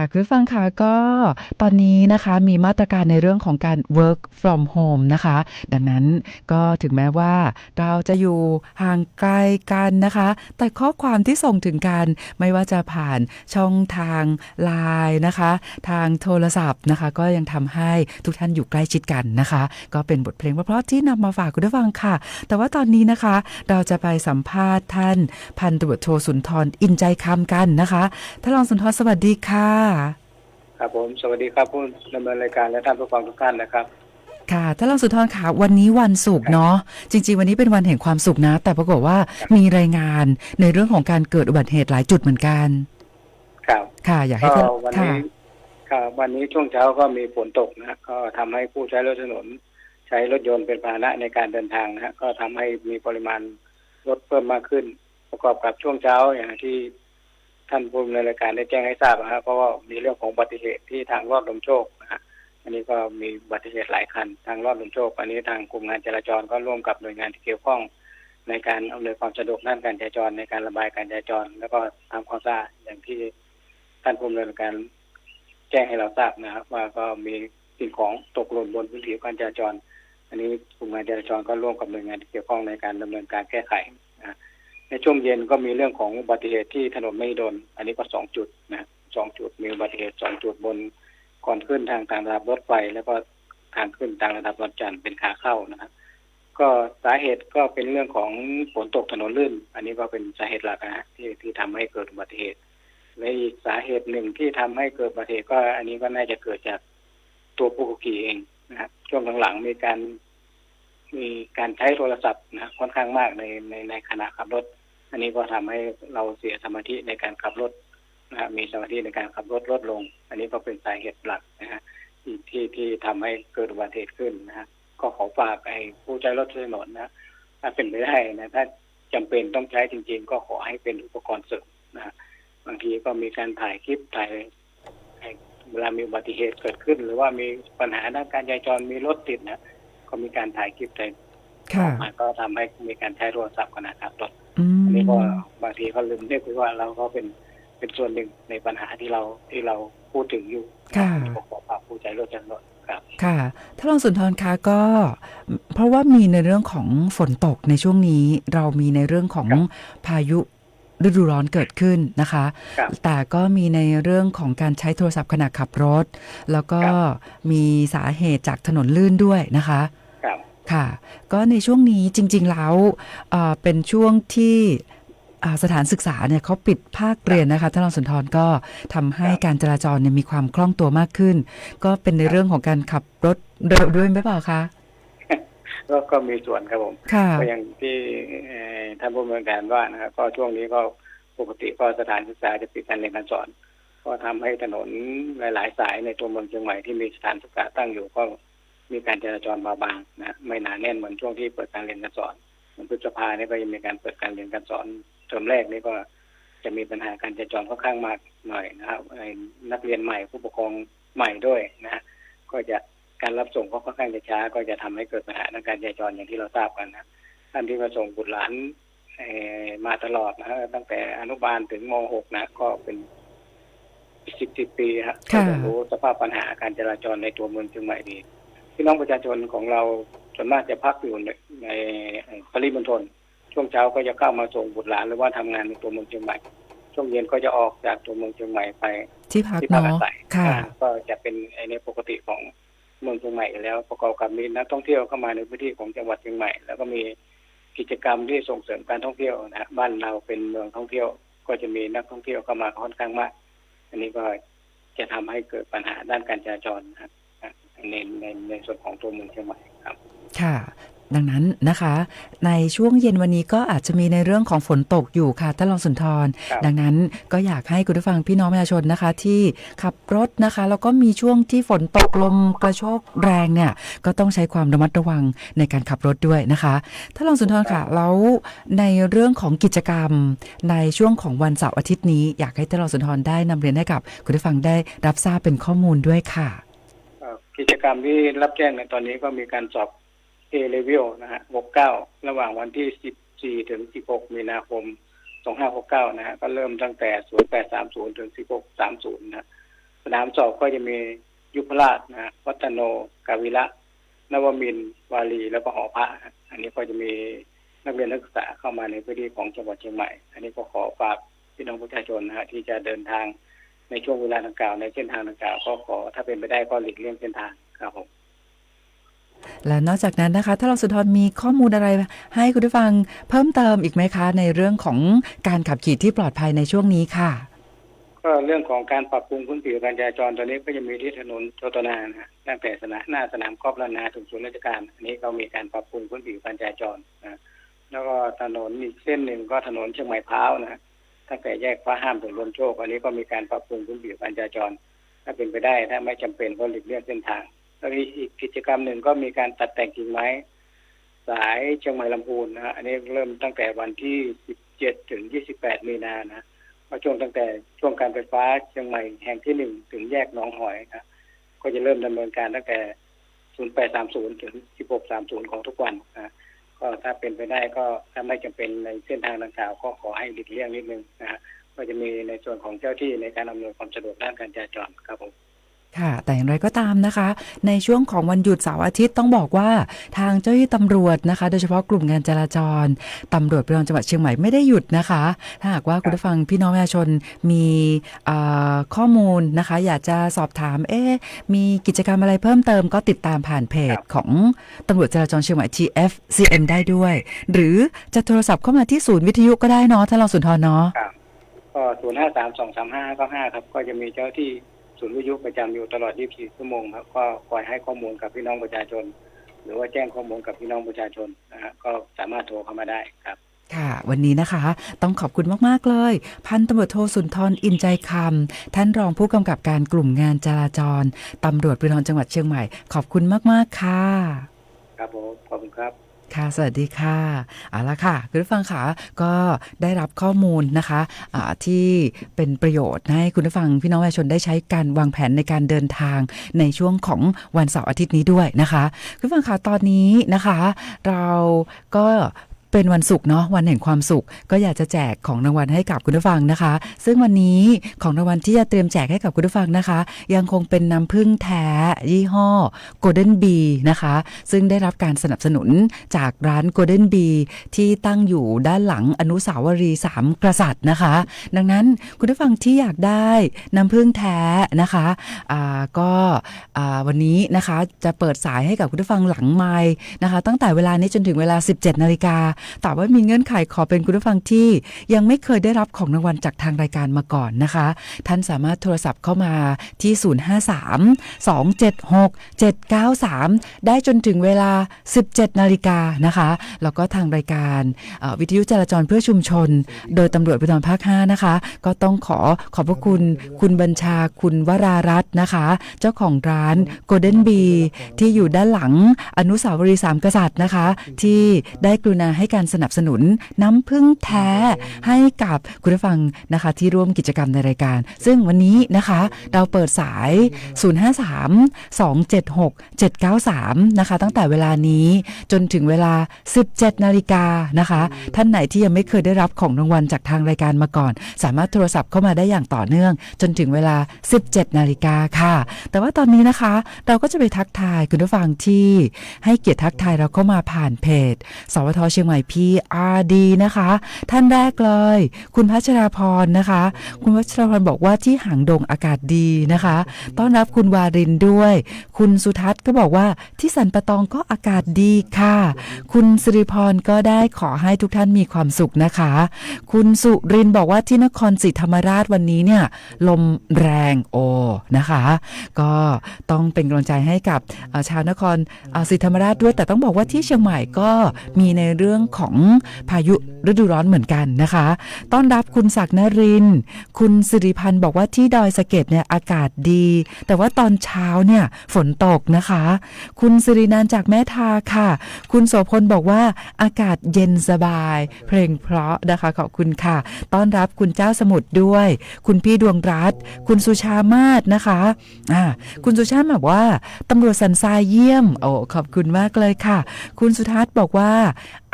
คุณผู้ฟังค่ะก็ตอนนี้นะคะมีมาตรการในเรื่องของการ work from home นะคะดังนั้นก็ถึงแม้ว่าเราจะอยู่ห่างไกลกันนะคะแต่ข้อความที่ส่งถึงกันไม่ว่าจะผ่านช่องทาง LINE นะคะทางโทรศัพท์นะคะก็ยังทำให้ทุกท่านอยู่ใกล้ชิดกันนะคะก็เป็นบทเพลงเพราะๆที่นำมาฝากคุณผู้ฟังค่ะแต่ว่าตอนนี้นะคะเราจะไปสัมภาษณ์ท่านพันตำรวจโทสุนทรอินใจคำกันนะคะท่านรองสุนทรสวัสดีค่ะครับผมสวัสดีครับผู้ดำเนินรายการและท่านผู้ฟังทุกท่านนะครับค่ะท่านรองสุนทรค่ะวันนี้วันศุกร์เนาะจริงๆวันนี้เป็นวันแห่งความสุขนะแต่ปรากฏว่ามีรายงานในเรื่องของการเกิดอุบัติเหตุหลายจุดเหมือนกันครับค่ะอยากให้ท่านวันนี้ครับวันนี้ช่วงเช้าก็มีฝนตกนะก็ทำให้ผู้ใช้รถถนนใช้รถยนต์เป็นพาหนะในการเดินทางนะก็ทำให้มีปริมาณรถเพิ่มมากขึ้นประกอบกับช่วงเช้าอย่างที่ท่านผู้ดำเนินรายการได้แจ้งให้ทราบนะครับเพราะว่ามีเรื่องของอุบัติเหตุที่ทางลอดลมโชคนะฮะอันนี้ก็มีอุบัติเหตุหลายคันทางลอดลมโชคอันนี้ทางกลุ่มงานจราจรก็ร่วมกับหน่วยงานที่เกี่ยวข้องในการอำนวยความสะดวกด้านการจราจรในการระบายการจราจรแล้วก็ทำความสะอาดอย่างที่ท่านผู้ดำเนินรายการแจ้งให้เราทราบนะครับว่าก็มีสิ่งของตกหล่นบนพื้นที่การจราจรอันนี้กลุ่มงานจราจรก็ร่วมกับหน่วยงานที่เกี่ยวข้องในการดำเนินการแก้ไขนะในช่วงเย็นก็มีเรื่องของอุบัติเหตุที่ถนนมหิดลอันนี้ก็2 จุดนะ2 จุดมีอุบัติเหตุ2 จุดบนก่อนขึ้นทางต่างระดับรถไฟแล้วก็ทางขึ้นต่างระดับรถจันทร์เป็นขาเข้านะครับก็สาเหตุก็เป็นเรื่องของฝนตกถนนลื่นอันนี้ก็เป็นสาเหตุหลักนะที่ทำให้เกิดอุบัติเหตุและอีกสาเหตุหนึ่งที่ทำให้เกิดอุบัติเหตุก็อันนี้ก็น่าจะเกิดจากตัวผู้ขับขี่เองนะครับช่วงหลังๆมีการใช้โทรศัพท์นะค่อนข้างมากในขณะขับรถอันนี้ก็ทำให้เราเสียสมาธิในการขับรถนะมีสมาธิในการขับรถลดลงอันนี้ก็เป็นสาเหตุหลักนะฮะที่ทำให้เกิดอุบัติเหตุขึ้นนะฮะก็ขอฝากให้ผู้ใช้รถถนนนะถ้าเป็นไปได้นะถ้าจำเป็นต้องใช้จริงๆก็ขอให้เป็นอุปกรณ์เสริมนะบางทีก็มีการถ่ายคลิปถ่ายเวลามีอุบัติเหตุเกิดขึ้นหรือว่ามีปัญหาด้านการจราจรมีรถติดนะก็มีการถ่ายคลิปถ่ายออกมาก็ทำให้มีการใช้โทรศัพท์ขณะขับรถอันนี้ก็บางทีก็ลืมได้ว่าเราก็เป็นส่วนหนึ่งในปัญหาที่เราพูดถึงอยู่ขอฝากผู้ใช้รถถนนครับค่ะท่านรองสุนทรคะก็เพราะว่ามีในเรื่องของฝนตกในช่วงนี้เรามีในเรื่องของพายุฤดูร้อนเกิดขึ้นนะคะแต่ก็มีในเรื่องของการใช้โทรศัพท์ขณะขับรถแล้วก็มีสาเหตุจากถนนลื่นด้วยนะคะค่ะก็ในช่วงนี้จริงๆแล้วเป็นช่วงที่สถานศึกษาเนี่ยเขาปิดภาคเรียนนะคะท่านรองสุนทรก็ทำให้การจราจรเนี่ยมีความคล่องตัวมากขึ้นก็เป็นในเรื่องของการขับรถเร็วด้วยไหมเปล่าคะก็มีส่วนครับผมก็อย่างที่ท่านผู้บริการว่านะครับก็ช่วงนี้ก็ปกติก็สถานศึกษาจะปิดการเรียนการสอนก็ทำให้ถนนหลายๆสายในตัวเมืองเชียงใหม่ที่มีสถานศึกษาตั้งอยู่ก็มีการจราจรเบาบางนะไม่หนาแน่นเหมือนช่วงที่เปิดการเรียนการสอนเหมือนพฤษภาเนี่ยก็ยังมีการเปิดการเรียนการสอนเทอมแรกนี่ก็จะมีปัญหาการจราจรค่อนข้างมากหน่อยนะครับนักเรียนใหม่ผู้ปกครองใหม่ด้วยนะก็จะการรับส่งก็ค่อนข้างจะช้าก็จะทำให้เกิดปัญหาในการจราจรอย่างที่เราทราบกันนะท่านที่มาส่งบุตรหลานมาตลอดนะตั้งแต่อนุบาลถึงม.6 นะก็เป็น10 ปีครับก็จะรู้สภาพปัญหาการจราจรในตัวเมืองเชียงใหม่ดีพี่น้องประชาชนของเราส่วนมากจะพักอยู่ในปริมณฑลช่วงเช้าก็จะเข้ามาส่งบุตรหลานหรือว่าทำงานในตัวเมืองเชียงใหม่ช่วงเย็นก็จะออกจากตัวเมืองเชียงใหม่ไปที่พักอาศัยก็จะเป็นในปกติของเมืองเชียงใหม่แล้วประกอบกับมีนักท่องเที่ยวเข้ามาในพื้นที่ของจังหวัดเชียงใหม่แล้วก็มีกิจกรรมที่ส่งเสริมการท่องเที่ยวนะบ้านเราเป็นเมืองท่องเที่ยวก็จะมีนักท่องเที่ยวเข้ามาค่อนข้างมากอันนี้ก็จะทำให้เกิดปัญหาด้านการจราจรนะครับในส่วนของตัวเมืองเชียงใหม่ครับค่ะดังนั้นนะคะในช่วงเย็นวันนี้ก็อาจจะมีในเรื่องของฝนตกอยู่ค่ะท่านรองสุนทรดังนั้นก็อยากให้คุณผู้ฟังพี่น้องประชาชนนะคะที่ขับรถนะคะแล้วก็มีช่วงที่ฝนตกลมกระโชกแรงเนี่ยก็ต้องใช้ความระมัดระวังในการขับรถด้วยนะคะท่านรองสุนทรค่ะแล้วในเรื่องของกิจกรรมในช่วงของวันเสาร์อาทิตย์นี้อยากให้ท่านรองสุนทรได้นำเรียนให้กับคุณผู้ฟังได้รับทราบเป็นข้อมูลด้วยค่ะกิจกรรมที่รับแจ้งในตอนนี้ก็มีการสอบA-Level นะฮะ69ระหว่างวันที่14ถึง16มีนาคม2569นะฮะก็เริ่มตั้งแต่0830ถึง1630นะ สนามสอบก็จะมียุพราชนะวัฒโนกาวิระนวมินทร์วารีแล้วก็หอพระอันนี้ก็จะมีนักเรียนนักศึกษาเข้ามาในพื้นที่ของจังหวัดเชียงใหม่อันนี้ก็ขอฝากพี่น้องประชาชนนะฮะที่จะเดินทางในช่วงเวลาดังกล่าวในเส้นทางดังกล่าวก็ขอถ้าเป็นไปได้ก็หลีกเลี่ยงเส้นทางครับผม และนอกจากนั้นนะคะถ้าเราสุนทรมีข้อมูลอะไรให้คุณผู้ฟังเพิ่มเติมอีกไหมคะในเรื่องของการขับขี่ที่ปลอดภัยในช่วงนี้ค่ะก็เรื่องของการปรับปรุงพื้นผิวการจราจรตอนนี้ก็จะมีที่ถนนโชตนานะตั้งแต่หน้าสนามกอล์ฟลานาถึงศูนย์ราชการอันนี้ก็มีการปรับปรุงพื้นผิวการจราจรนะแล้วก็ถนนอีกเส้นหนึ่งก็ถนนเชียงใหม่พร้าวนะตั้งแต่แยกพระห้ามถึงลมโชคอันนี้ก็มีการปรับปรุงพื้นผิวการจราจรถ้าเป็นไปได้ถ้าไม่จำเป็นก็หลีกเลี่ยงเส้นทางแล้วอีกกิจกรรมหนึ่งก็มีการตัดแต่งกิ่งไม้สายเชียงใหม่ลำพูนนะอันนี้เริ่มตั้งแต่วันที่17ถึง28มีนานะช่วงตั้งแต่ช่วงการไฟฟ้าเชียงใหม่แห่งที่1ถึงแยกหนองหอยนะก็จะเริ่มดำเนินการตั้งแต่0830ถึง1630ของทุกวันนะก็ถ้าเป็นไปได้ก็ถ้าไม่จำเป็นในเส้นทางดังกล่าวก็ขอให้หลีกเลี่ยงนิดนึงนะฮะก็จะมีในส่วนของเจ้าที่ในการอำนวยความสะดวกด้านการจราจรครับผมค่ะแต่อย่างไรก็ตามนะคะในช่วงของวันหยุดเสาร์อาทิตย์ต้องบอกว่าทางเจ้าหน้าที่ตำรวจนะคะโดยเฉพาะกลุ่มงานจราจรตำรวจภูธรจังหวัดเชียงใหม่ไม่ได้หยุดนะคะถ้าหากว่าคุณผู้ฟังพี่น้องประชาชนมีข้อมูลนะคะอยากจะสอบถามมีกิจกรรมอะไรเพิ่มเติมก็ติดตามผ่านเพจของตำรวจจราจรเชียงใหม่ TFCM ได้ด้วยหรือจะโทรศัพท์เข้ามาที่ศูนย์วิทยุก็ได้เนาะถ้าเราสุนทรเนาะก็05323555ครับก็จะมีเจ้าที่ศูนย์วิทยุประจำอยู่ตลอด24ชั่วโมงครับก็คอยให้ข้อมูลกับพี่น้องประชาชนหรือว่าแจ้งข้อมูลกับพี่น้องประชาชนนะฮะก็สามารถโทรเข้ามาได้ครับค่ะวันนี้นะคะต้องขอบคุณมากๆเลยพันตำรวจโทสุนทรอินใจคำท่านรองผู้กำกับการกลุ่มงานจราจรตำรวจภูธรจังหวัดเชียงใหม่ขอบคุณมากๆค่ะครับผมขอบคุณครับค่ะสวัสดีค่ะเอาละค่ะคุณผู้ฟังค่ะก็ได้รับข้อมูลนะคะที่เป็นประโยชน์ให้คุณผู้ฟังพี่น้องประชาชนได้ใช้การวางแผนในการเดินทางในช่วงของวันเสาร์อาทิตย์นี้ด้วยนะคะคุณผู้ฟังค่ะตอนนี้นะคะเราก็เป็นวันศุกร์เนาะวันแห่งความสุขก็อยากจะแจกของรางวัลให้กับคุณผู้ฟังนะคะซึ่งวันนี้ของรางวัลที่จะเตรียมแจกให้กับคุณผู้ฟังนะคะยังคงเป็นน้ำผึ้งแท้ยี่ห้อ Golden Bee นะคะซึ่งได้รับการสนับสนุนจากร้าน Golden Bee ที่ตั้งอยู่ด้านหลังอนุสาวรีย์3กษัตริย์นะคะดังนั้นคุณผู้ฟังที่อยากได้น้ำผึ้งแท้นะคะก็วันนี้นะคะจะเปิดสายให้กับคุณผู้ฟังหลังไมค์นะคะตั้งแต่เวลานี้จนถึงเวลา 17:00 นแต่ว่ามีเงื่อนไขขอเป็นคุณผู้ฟังที่ยังไม่เคยได้รับของรางวัลจากทางรายการมาก่อนนะคะท่านสามารถโทรศัพท์เข้ามาที่053-276-793ได้จนถึงเวลา 17:00 นนะคะแล้วก็ทางรายการวิทยุจราจรเพื่อชุมชนโดยตำรวจภูธรภาค5นะคะก็ต้องขอบพระคุณคุณบัญชาคุณวรารัตน์นะคะเจ้าของร้าน Golden Bee ที่อยู่ด้านหลังอนุสาวรีย์3กษัตริย์นะคะที่ได้กรุณาให้การสนับสนุนน้ำผึ้งแท้ให้กับคุณผู้ฟังนะคะที่ร่วมกิจกรรมในรายการซึ่งวันนี้นะคะเราเปิดสาย 053-276-793 นะคะตั้งแต่เวลานี้จนถึงเวลา 17:00 นนะคะท่านไหนที่ยังไม่เคยได้รับของรางวัลจากทางรายการมาก่อนสามารถโทรศัพท์เข้ามาได้อย่างต่อเนื่องจนถึงเวลา 17:00 นค่ะแต่ว่าตอนนี้นะคะเราก็จะไปทักทายคุณผู้ฟังที่ให้เกียรติทักทายเราเข้ามาผ่านเพจสวท.เชียงใหม่ PRD นะคะท่านแรกเลยคุณพัชราพรนะคะคุณพัชราพรบอกว่าที่หางดงอากาศดีนะคะต้อนรับคุณวารินด้วยคุณสุทัศน์ก็บอกว่าที่สันปะตองก็อากาศดีค่ะคุณสิริพรก็ได้ขอให้ทุกท่านมีความสุขนะคะคุณสุรินบอกว่าที่นครศรีธรรมราชวันนี้เนี่ยลมแรงนะคะก็ต้องเป็นกำลังใจให้กับชาวนครศรีธรรมราชด้วยแต่ต้องบอกว่าที่เชียงใหม่ก็มีในเรื่องของพายุฤดูร้อนเหมือนกันนะคะต้อนรับคุณศักดิ์นรินทร์คุณสิริพันธ์บอกว่าที่ดอยสะเก็ดเนี่ยอากาศดีแต่ว่าตอนเช้าเนี่ยฝนตกนะคะคุณสิรินันท์จากแม่ทาค่ะคุณโสพลบอกว่าอากาศเย็นสบายเพลงเพราะนะคะขอบคุณค่ะต้อนรับคุณเจ้าสมุทรด้วยคุณพี่ดวงรัตน์คุณสุชามาศนะคะคุณสุชาติบอกว่าตำรวจสันทรายเยี่ยมขอบคุณมากเลยค่ะคุณสุทัศน์บอกว่า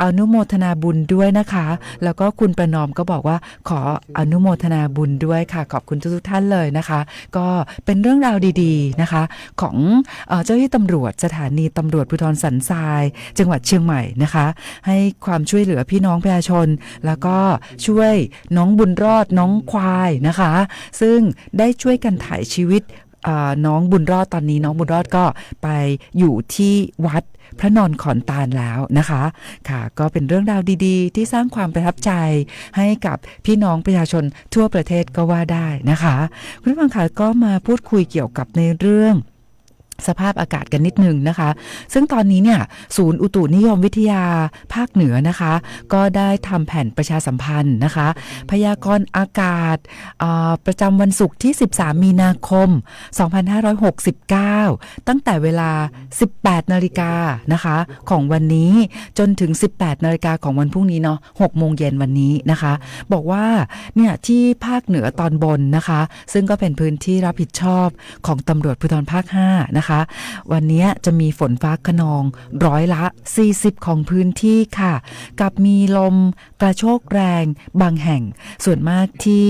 อนุ นุโมทนาบุญด้วยนะคะ แล้วก็คุณประนอมก็บอกว่าขออนุโมทนาบุญด้วยค่ะขอบคุณทุกท่านเลยนะคะ ก็เป็นเรื่องราวดีๆนะคะของเจ้าหน้าที่ตำรวจสถานีตำรวจภูธรสันทรายจังหวัดเชียงใหม่นะคะให้ความช่วยเหลือพี่น้องประชาชนแล้วก็ช่วยน้องบุญรอดน้องควายนะคะซึ่งได้ช่วยกันถ่ายชีวิตน้องบุญรอดตอนนี้น้องบุญรอดก็ไปอยู่ที่วัดพระนอนขอนตาลแล้วนะคะค่ะก็เป็นเรื่องราวดีๆที่สร้างความประทับใจให้กับพี่น้องประชาชนทั่วประเทศก็ว่าได้นะคะคุณผู้ฟังค่ะก็มาพูดคุยเกี่ยวกับในเรื่องสภาพอากาศกันนิดนึงนะคะซึ่งตอนนี้เนี่ยศูนย์อุตุนิยมวิทยาภาคเหนือนะคะก็ได้ทำแผ่นประชาสัมพันธ์นะคะพยากรณ์อากาศประจำวันศุกร์ที่13มีนาคม2569ตั้งแต่เวลา 18 นาฬิกานะคะของวันนี้จนถึง 18 นาฬิกาของวันพรุ่งนี้เนาะ 6 โมงเย็นวันนี้นะคะบอกว่าเนี่ยที่ภาคเหนือตอนบนนะคะซึ่งก็เป็นพื้นที่รับผิดชอบของตำรวจภูธรภาค5นะคะวันนี้จะมีฝนฟ้าคะนอง40%ของพื้นที่ค่ะกับมีลมกระโชกแรงบางแห่งส่วนมากที่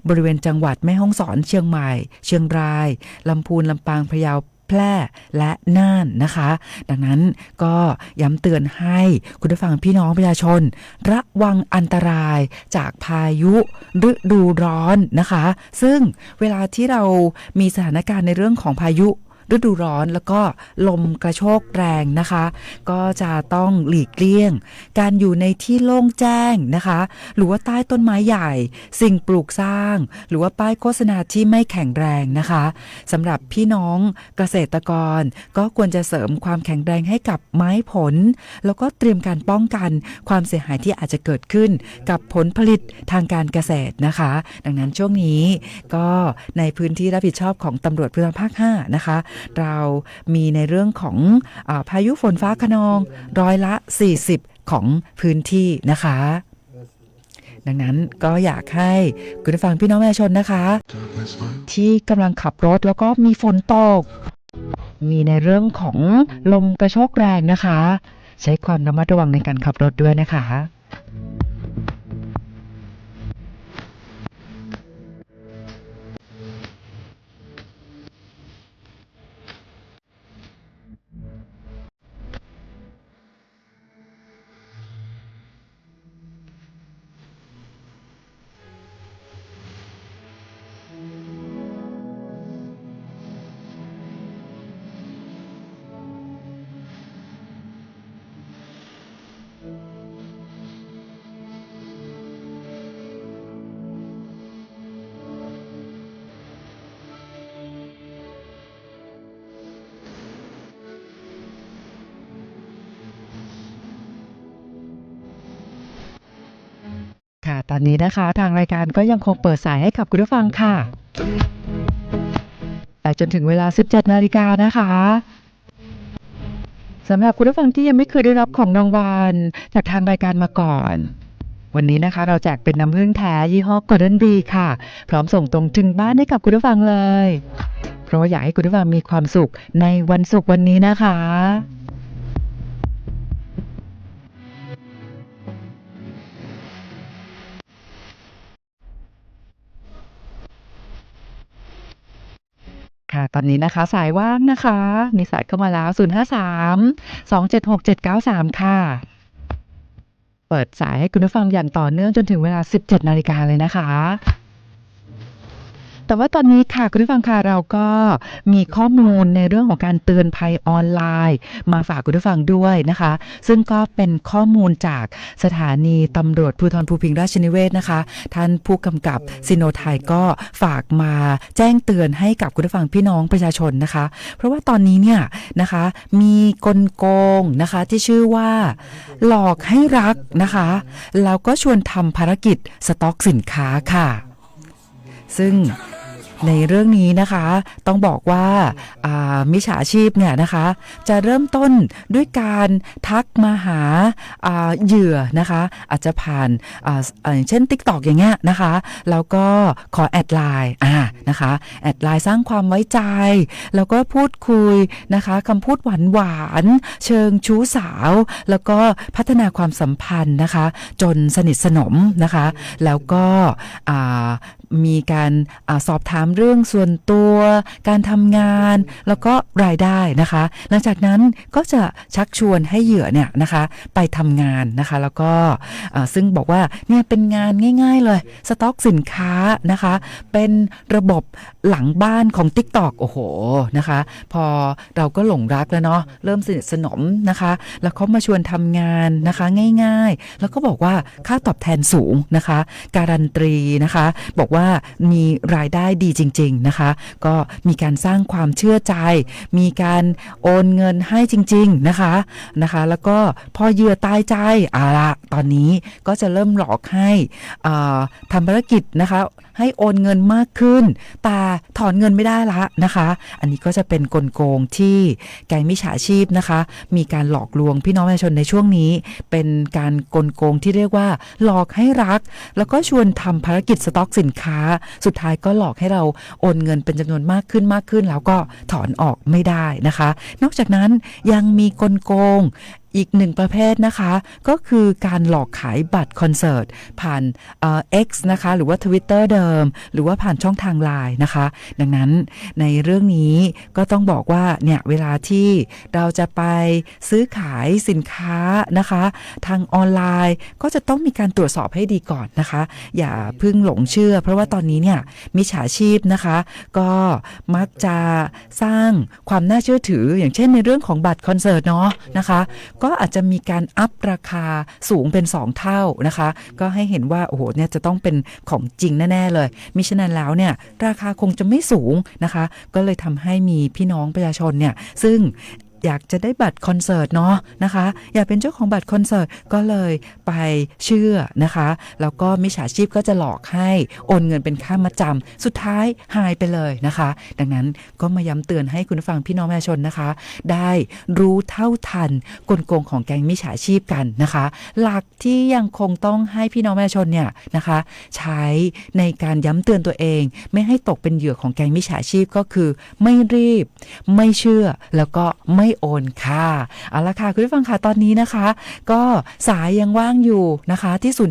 บริเวณจังหวัดแม่ฮ่องสอนเชียงใหม่เชียงรายลำพูนลำปางพะเยาแพร่และน่านนะคะดังนั้นก็ย้ำเตือนให้คุณผู้ฟังพี่น้องประชาชนระวังอันตรายจากพายุฤดูร้อนนะคะซึ่งเวลาที่เรามีสถานการณ์ในเรื่องของพายุฤดูร้อนแล้วก็ลมกระโชกแรงนะคะก็จะต้องหลีกเลี่ยงการอยู่ในที่โล่งแจ้งนะคะหรือว่าใต้ต้นไม้ใหญ่สิ่งปลูกสร้างหรือว่าป้ายโฆษณาที่ไม่แข็งแรงนะคะสำหรับพี่น้องเกษตรกรก็ควรจะเสริมความแข็งแรงให้กับไม้ผลแล้วก็เตรียมการป้องกันความเสียหายที่อาจจะเกิดขึ้นกับผลผลิตทางการเกษตรนะคะดังนั้นช่วงนี้ก็ในพื้นที่รับผิดชอบของตำรวจภูธรภาค5นะคะเรามีในเรื่องของพายุฝนฟ้าคะนอง40%ของพื้นที่นะคะดังนั้นก็อยากให้คุณผู้ฟังพี่น้องประชาชนนะคะที่กำลังขับรถแล้วก็มีฝนตกมีในเรื่องของลมกระโชกแรงนะคะใช้ความระมัดระวังในการขับรถด้วยนะคะตอนนี้นะคะทางรายการก็ยังคงเปิดสายให้กับคุณผู้ฟังค่ะแต่จนถึงเวลา 17 นาฬิกานะคะสำหรับคุณผู้ฟังที่ยังไม่เคยได้รับของรางวัลจากทางรายการมาก่อนวันนี้นะคะเราแจกเป็นน้ำผึ้งแท้ยี่ห้อ Golden Bee ค่ะพร้อมส่งตรงถึงบ้านให้กับคุณผู้ฟังเลยเพราะว่าอยากให้คุณผู้ฟังมีความสุขในวันศุกร์วันนี้นะคะค่ะตอนนี้นะคะสายว่างนะคะมีสายเข้ามาแล้ว053-276-793ค่ะเปิดสายให้คุณผู้ฟังอย่างต่อเนื่องจนถึงเวลา 17 นาฬิกาเลยนะคะแต่ว่าตอนนี้ค่ะคุณผู้ฟังค่ะเราก็มีข้อมูลในเรื่องของการเตือนภัยออนไลน์มาฝากคุณผู้ฟังด้วยนะคะซึ่งก็เป็นข้อมูลจากสถานีตำรวจภูธรภูพิงค์ราชนิเวศนะคะท่านผู้กำกับซิโนไทยก็ฝากมาแจ้งเตือนให้กับคุณผู้ฟังพี่น้องประชาชนนะคะเพราะว่าตอนนี้เนี่ยนะคะมีกลโกงนะคะที่ชื่อว่าหลอกให้รักนะคะแล้วก็ชวนทำภารกิจสต็อกสินค้าค่ะซึ่ง ในเรื่องนี้นะคะต้องบอกว่ามิจฉาชีพเนี่ยนะคะจะเริ่มต้นด้วยการทักมาหาเหยื่อนะคะอาจจะผ่านอย่างเช่น TikTok อย่างเงี้ยนะคะแล้วก็ขอแอดไลน์นะคะแอดไลน์สร้างความไว้ใจแล้วก็พูดคุยนะคะคำพูดหวานๆเชิงชู้สาวแล้วก็พัฒนาความสัมพันธ์นะคะจนสนิทสนมนะคะแล้วก็มีการสอบถามเรื่องส่วนตัวการทำงานแล้วก็รายได้นะคะหลังจากนั้นก็จะชักชวนให้เหยื่อเนี่ยนะคะไปทำงานนะคะแล้วก็ซึ่งบอกว่าเนี่ยเป็นงานง่ายๆเลยสต็อกสินค้านะคะเป็นระบบหลังบ้านของ TikTok โอ้โหนะคะพอเราก็หลงรักแล้วเนาะเริ่มสนิทสนมนะคะแล้วเขามาชวนทำงานนะคะง่ายๆแล้วก็บอกว่าค่าตอบแทนสูงนะคะการันตีนะคะบอกว่ามีรายได้ดีจริงๆนะคะก็มีการสร้างความเชื่อใจมีการโอนเงินให้จริงๆนะคะแล้วก็พอเหยื่อตายใจละตอนนี้ก็จะเริ่มหลอกให้ทำภารกิจนะคะให้โอนเงินมากขึ้นแต่ถอนเงินไม่ได้ละนะคะอันนี้ก็จะเป็นกลโกงที่แก๊งมิจฉาชีพนะคะมีการหลอกลวงพี่น้องประชาชนในช่วงนี้เป็นการกลโกงที่เรียกว่าหลอกให้รักแล้วก็ชวนทำภารกิจสต็อกสินค้าสุดท้ายก็หลอกให้เราโอนเงินเป็นจำนวนมากขึ้นแล้วก็ถอนออกไม่ได้นะคะนอกจากนั้นยังมีกลโกงอีกหนึ่งประเภทนะคะก็คือการหลอกขายบัตรคอนเสิร์ตผ่านX นะคะหรือว่า Twitter เดิมหรือว่าผ่านช่องทาง LINE นะคะดังนั้นในเรื่องนี้ก็ต้องบอกว่าเนี่ยเวลาที่เราจะไปซื้อขายสินค้านะคะทางออนไลน์ก็จะต้องมีการตรวจสอบให้ดีก่อนนะคะอย่าเพิ่งหลงเชื่อเพราะว่าตอนนี้เนี่ยมิจฉาชีพนะคะก็มักจะสร้างความน่าเชื่อถืออย่างเช่นในเรื่องของบัตรคอนเสิร์ตเนาะนะคะก็อาจจะมีการอัพราคาสูงเป็น2เท่านะคะก็ให้เห็นว่าโอ้โหเนี่ยจะต้องเป็นของจริงแน่ๆเลยมิฉะนั้นแล้วเนี่ยราคาคงจะไม่สูงนะคะก็เลยทำให้มีพี่น้องประชาชนเนี่ยซึ่งอยากจะได้บัตรคอนเสิร์ตเนาะนะคะอยากเป็นเจ้าของบัตรคอนเสิร์ตก็เลยไปเชื่อนะคะแล้วก็มิจฉาชีพก็จะหลอกให้โอนเงินเป็นค่ามัดจำสุดท้ายหายไปเลยนะคะดังนั้นก็มาย้ำเตือนให้คุณผู้ฟังพี่น้องประชาชนนะคะได้รู้เท่าทันกลโกงของแก๊งมิจฉาชีพกันนะคะหลักที่ยังคงต้องให้พี่น้องประชาชนเนี่ยนะคะใช้ในการย้ำเตือนตัวเองไม่ให้ตกเป็นเหยื่อของแก๊งมิจฉาชีพก็คือไม่รีบไม่เชื่อแล้วก็ไม่โอนค่ะเอาละค่ะคุณผู้ฟังค่ะตอนนี้นะคะก็สายยังว่างอยู่นะคะที่053-276-793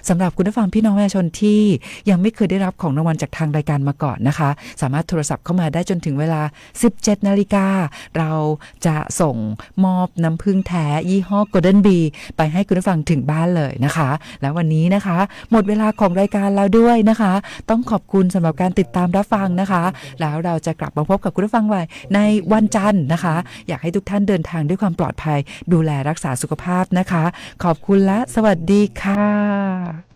สำหรับคุณผู้ฟังพี่น้องประชาชนที่ยังไม่เคยได้รับของรางวัลจากทางรายการมาก่อนนะคะสามารถโทรศัพท์เข้ามาได้จนถึงเวลา 17 นาฬิกาเราจะส่งมอบน้ำผึ้งแท้ยี่ห้อ Golden Bee ไปให้คุณผู้ฟังถึงบ้านเลยนะคะแล้ววันนี้นะคะหมดเวลาของรายการแล้วด้วยนะคะต้องขอบคุณสำหรับการติดตามรับฟังนะคะแล้วเราจะกลับมาพบกับคุณผู้ฟังไว้ในวันจันทร์นะคะอยากให้ทุกท่านเดินทางด้วยความปลอดภัยดูแลรักษาสุขภาพนะคะขอบคุณและสวัสดีค่ะ